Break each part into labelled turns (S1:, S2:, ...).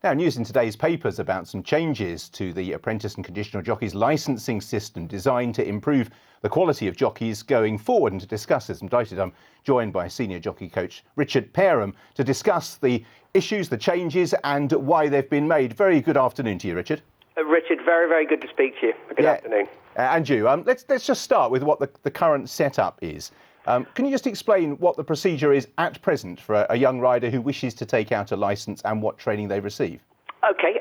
S1: Now, news in today's papers about some changes to the apprentice and conditional jockeys licensing system designed to improve the quality of jockeys going forward. And to discuss this, I'm delighted I'm joined by senior jockey coach Richard Perham to discuss the issues, the changes and why they've been made. Very good afternoon to you, Richard.
S2: Richard, very, very good to speak to you. Good afternoon.
S1: And you. Let's just start with what the current setup is. Can you just explain what the procedure is at present for a young rider who wishes to take out a licence and what training they receive?
S2: Okay,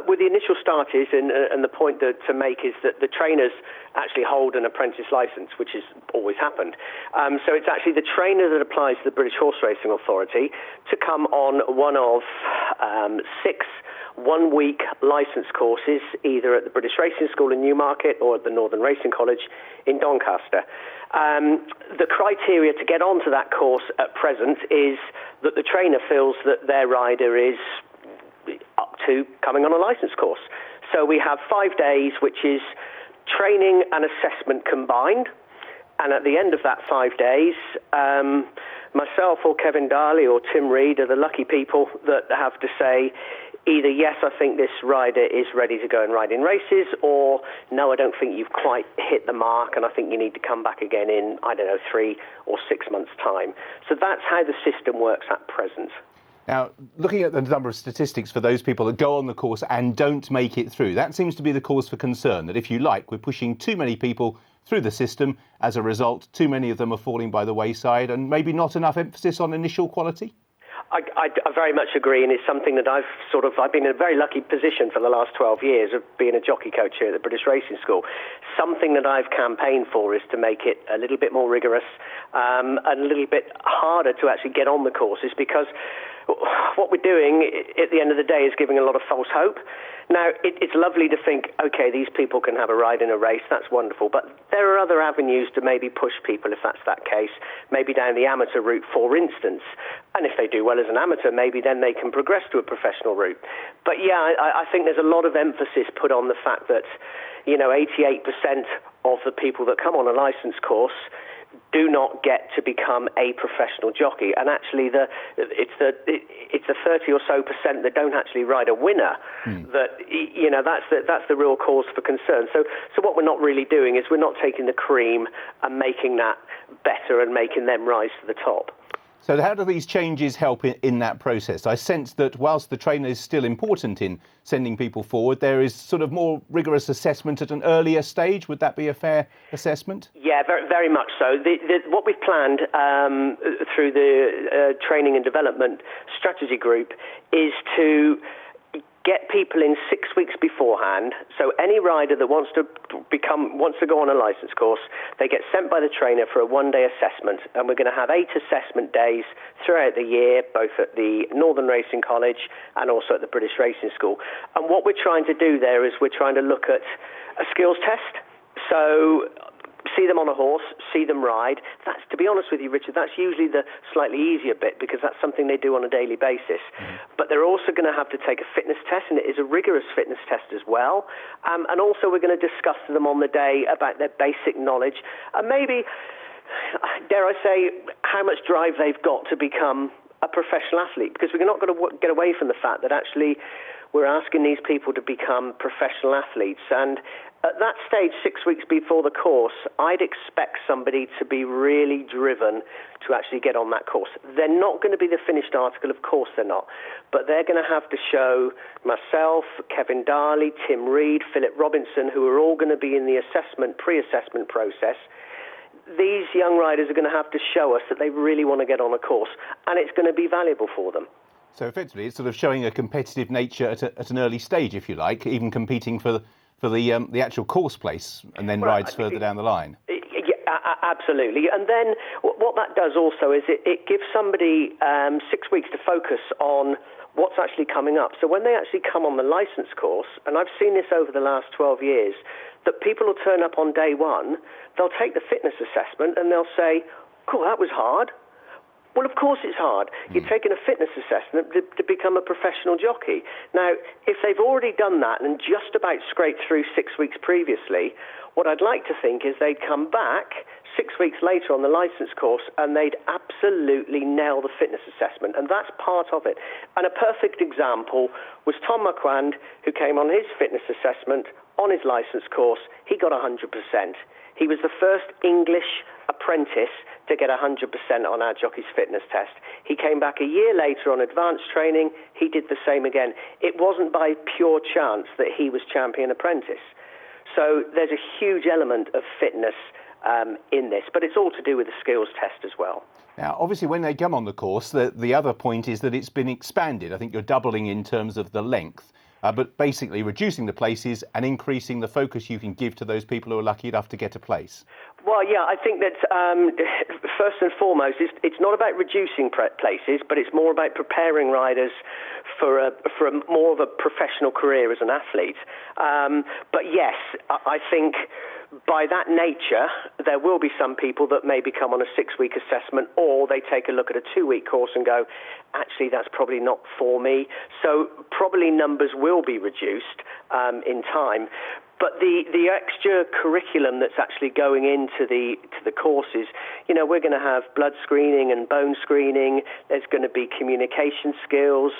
S2: with the initial start is, and the point to make is that the trainers actually hold an apprentice licence, which has always happened. So it's actually the trainer that applies to the British Horse Racing Authority to come on one of 6 one-week licence courses, either at the British Racing School in Newmarket or at the Northern Racing College in Doncaster. The criteria to get onto that course at present is that the trainer feels that their rider is up to coming on a licence course. So we have 5 days, which is training and assessment combined. And at the end of that 5 days, myself or Kevin Darley or Tim Reed are the lucky people that have to say either, yes, I think this rider is ready to go and ride in races, or no, I don't think you've quite hit the mark and I think you need to come back again in, 3 or 6 months' time. So that's how the system works at present.
S1: Now, looking at the number of statistics for those people that go on the course and don't make it through, that seems to be the cause for concern, that if you like, we're pushing too many people through the system. As a result, too many of them are falling by the wayside and maybe not enough emphasis on initial quality?
S2: I very much agree, and it's something that I've been in a very lucky position for the last 12 years of being a jockey coach here at the British Racing School. Something that I've campaigned for is to make it a little bit more rigorous and a little bit harder to actually get on the courses, because what we're doing at the end of the day is giving a lot of false hope. Now, it's lovely to think, OK, these people can have a ride in a race, that's wonderful, but there are other avenues to maybe push people if that's that case, maybe down the amateur route, for instance. And if they do well as an amateur, maybe then they can progress to a professional route. But yeah, I think there's a lot of emphasis put on the fact that, 88% of the people that come on a licence course do not get to become a professional jockey, and actually it's the 30 or so percent that don't actually ride a winner that's the real cause for concern. So what we're not really doing is we're not taking the cream and making that better and making them rise to the top.
S1: So how do these changes help in that process? I sense that whilst the trainer is still important in sending people forward, there is sort of more rigorous assessment at an earlier stage. Would that be a fair assessment? Yeah,
S2: very, very much so. What we've planned through the Training and Development Strategy Group is to get people in 6 weeks beforehand. So any rider that wants to go on a licence course, they get sent by the trainer for a one-day assessment, and we're going to have 8 assessment days throughout the year, both at the Northern Racing College and also at the British Racing School. And what we're trying to do there is we're trying to look at a skills test. So see them on a horse, see them ride. That's, to be honest with you, Richard, that's usually the slightly easier bit, because that's something they do on a daily basis. But they're also going to have to take a fitness test, and it is a rigorous fitness test as well. And also we're going to discuss to them on the day about their basic knowledge and maybe, dare I say, how much drive they've got to become a professional athlete, because we're not going to get away from the fact that actually we're asking these people to become professional athletes. And at that stage, 6 weeks before the course, I'd expect somebody to be really driven to actually get on that course. They're not going to be the finished article, of course they're not, but they're going to have to show myself, Kevin Darley, Tim Reed, Philip Robinson, who are all going to be in the pre-assessment process. These young riders are going to have to show us that they really want to get on a course, and it's going to be valuable for them.
S1: So effectively, it's sort of showing a competitive nature at an early stage, if you like, even competing for the actual course place, and then rides further down the line.
S2: Yeah, absolutely. And then what that does also is it gives somebody 6 weeks to focus on what's actually coming up. So when they actually come on the licence course, and I've seen this over the last 12 years, that people will turn up on day one, they'll take the fitness assessment and they'll say, cool, that was hard. Well, of course it's hard. You're taking a fitness assessment to become a professional jockey. Now, if they've already done that and just about scraped through 6 weeks previously, what I'd like to think is they'd come back 6 weeks later on the licence course, and they'd absolutely nail the fitness assessment, and that's part of it. And a perfect example was Tom McQuand, who came on his fitness assessment on his licence course. He got 100%. He was the first English apprentice to get 100% on our jockey's fitness test. He came back a year later on advanced training. He did the same again. It wasn't by pure chance that he was champion apprentice. So there's a huge element of fitness in this, but it's all to do with the skills test as well.
S1: Now, obviously, when they come on the course, the other point is that it's been expanded. I think you're doubling in terms of the length, but basically reducing the places and increasing the focus you can give to those people who are lucky enough to get a place.
S2: Well, yeah, I think that first and foremost, it's not about reducing places, but it's more about preparing riders for a more of a professional career as an athlete. But yes, I think by that nature, there will be some people that maybe come on a 6-week assessment, or they take a look at a 2-week course and go, actually, that's probably not for me. So probably numbers will be reduced in time. But the extra curriculum that's actually going into the courses, you know, we're going to have blood screening and bone screening. There's going to be communication skills.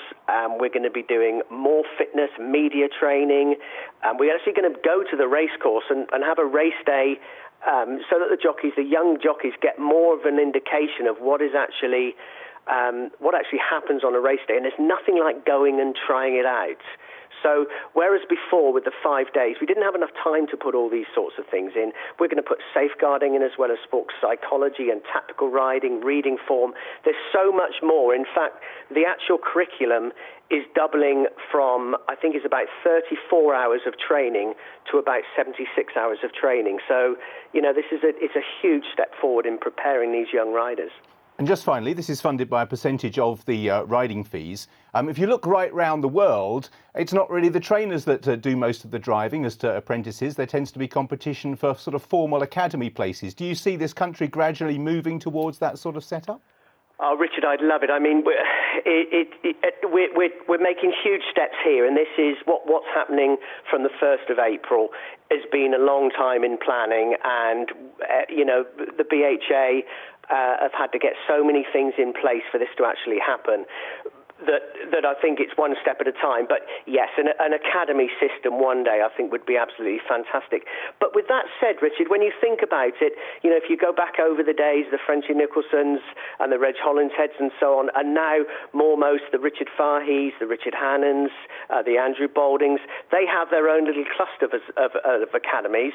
S2: We're going to be doing more fitness, media training. We're actually going to go to the race course and have a race day so that the young jockeys, get more of an indication of what actually happens on a race day. And there's nothing like going and trying it out. So whereas before with the 5 days, we didn't have enough time to put all these sorts of things in, we're going to put safeguarding in as well as sports psychology and tactical riding, reading form. There's so much more. In fact, the actual curriculum is doubling from, I think it's about 34 hours of training to about 76 hours of training. So, you know, it's a huge step forward in preparing these young riders.
S1: And just finally, this is funded by a percentage of the riding fees. If you look right round the world, it's not really the trainers that do most of the driving as to apprentices. There tends to be competition for sort of formal academy places. Do you see this country gradually moving towards that sort of setup?
S2: Oh, Richard, I'd love it. I mean, we're making huge steps here, and this is what's happening from the 1st of April. Has been a long time in planning, and you know, the BHA have had to get so many things in place for this to actually happen. That I think it's one step at a time. But yes, an academy system one day I think would be absolutely fantastic. But with that said, Richard, when you think about it, you know, if you go back over the days, the Frenchie Nicholsons and the Reg Hollinsheads and so on, and now most the Richard Fahey's, the Richard Hannons, the Andrew Baldings, they have their own little cluster of academies.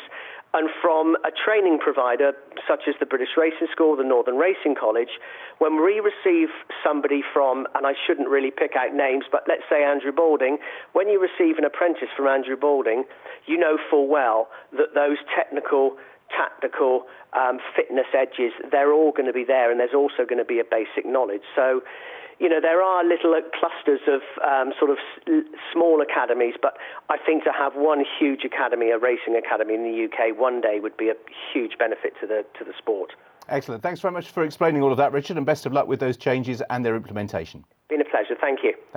S2: And from a training provider such as the British Racing School, the Northern Racing College, when we receive somebody from, and I shouldn't really pick out names, but let's say Andrew Balding, when you receive an apprentice from Andrew Balding, you know full well that those technical, tactical, fitness edges, they're all going to be there, and there's also going to be a basic knowledge. So, you know, there are little clusters of sort of small academies, but I think to have one huge academy, a racing academy in the UK one day would be a huge benefit to the sport.
S1: Excellent. Thanks very much for explaining all of that, Richard, and best of luck with those changes and their implementation.
S2: Been a pleasure. Thank you.